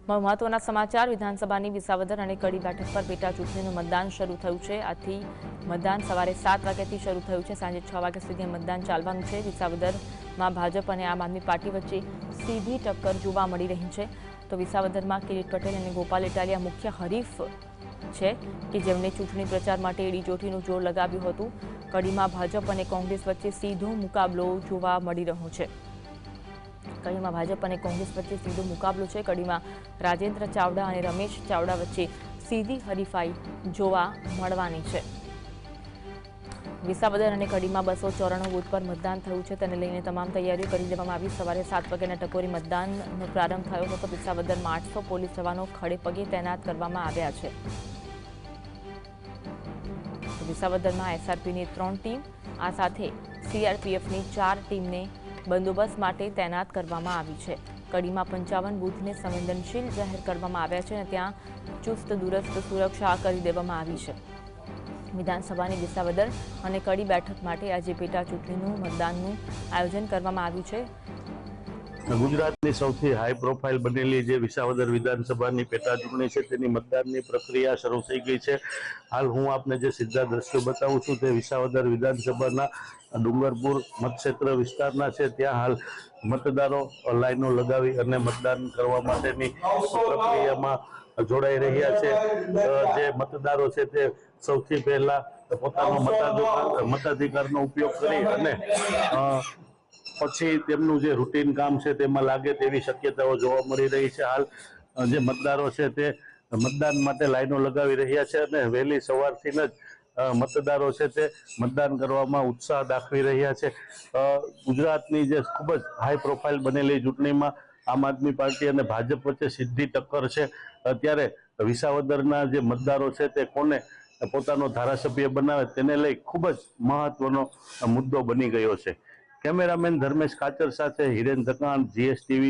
મહત્વના સમાચાર વિધાનસભાની વિસાવદર અને કડી બેઠક પર પેટા ચૂંટણીનું મતદાન શરૂ થયું છે। આથી મતદાન સવારે 7 વાગ્યાથી શરૂ થયું છે। સાંજે 6 વાગ્યા સુધી મતદાન ચાલવાનું છે। વિસાવદરમાં ભાજપ અને આમ આદમી પાર્ટી વચ્ચે સીધી ટક્કર જોવા મળી રહી છે। તો વિસાવદરમાં કિરીટ પટેલ અને ગોપાલ ઇટાલિયા મુખ્ય હરીફ છે કે જેમણે ચૂંટણી પ્રચાર માટે એડી ચોટીનું જોર લગાવ્યું હતું। કડીમાં ભાજપ અને કોંગ્રેસ વચ્ચે સીધો મુકાબલો જોવા મળી રહ્યો છે। કડીમાં ભાજપ અને કોંગ્રેસ વચ્ચે સીધો મુકાબલો છે। કડીમાં રાજેન્દ્ર ચાવડા અને રમેશ ચાવડા વચ્ચે સીધી હરીફાઈ જોવા મળવાની છે। વિસાવદર અને કડીમાં 294 બૂથ પર મતદાન થયું છે। તેને લઈને તમામ તૈયારીઓ કરી દેવામાં આવી। સવારે 7 વાગ્યાના ટકોરે મતદાનનો પ્રારંભ થયો હતો। વિસાવદરમાં 800 પોલીસ જવાનો ખડે પગે તૈનાત કરવામાં આવ્યા છે। વિસાવદરમાં એસઆરપીની 3 ટીમ આ સાથે સીઆરપીએફની 4 ટીમને બંદોબસ્ત માટે તૈનાત કરવામાં આવી છે। કડીમાં 55 બૂથને સંવેદનશીલ જાહેર કરવામાં આવ્યા છે અને ત્યાં ચુસ્ત દુરસ્ત સુરક્ષા કરી દેવામાં આવી છે। વિધાનસભાની વિસાવદર અને કડી બેઠક માટે આજે પેટા ચૂંટણીનું મતદાનનું આયોજન કરવામાં આવ્યું છે। ગુજરાતની સૌથી હાઈ પ્રોફાઇલ બનેલી જે વિસાવદર વિધાનસભાની પેટા ચૂંટણી છે તેની મતદાનની પ્રક્રિયા શરૂ થઈ ગઈ છે। હાલ હું આપને જે સીધા દ્રશ્યો બતાવું છું તે વિસાવદર વિધાનસભાના ડુંગરપુર મતક્ષેત્ર વિસ્તારના છે। ત્યાં હાલ મતદારો લાઈનો લગાવી અને મતદાન કરવા માટેની પ્રક્રિયામાં જોડાઈ રહ્યા છે। જે મતદારો છે તે સૌથી પહેલા પોતાનો મતાધિકારનો ઉપયોગ કરી અને પછી તેમનું જે રૂટીન કામ છે તેમાં લાગે તેવી શક્યતાઓ જોવા મળી રહી છે। હાલ જે મતદારો છે તે મતદાન માટે લાઈનો લગાવી રહ્યા છે અને વહેલી સવારથી જ મતદારો છે તે મતદાન કરવામાં ઉત્સાહ દાખવી રહ્યા છે। ગુજરાતની જે ખૂબ જ હાઈ પ્રોફાઇલ બનેલી ચૂંટણીમાં આમ આદમી પાર્ટી અને ભાજપ વચ્ચે સીધી ટક્કર છે। ત્યારે વિસાવદરના જે મતદારો છે તે કોને પોતાનો ધારાસભ્ય બનાવે તેને લઈ ખૂબ જ મહત્વનો મુદ્દો બની ગયો છે। કેમેરામેન ધર્મેશ કાચર સાથે હિરેન ધકાણ, GSTV।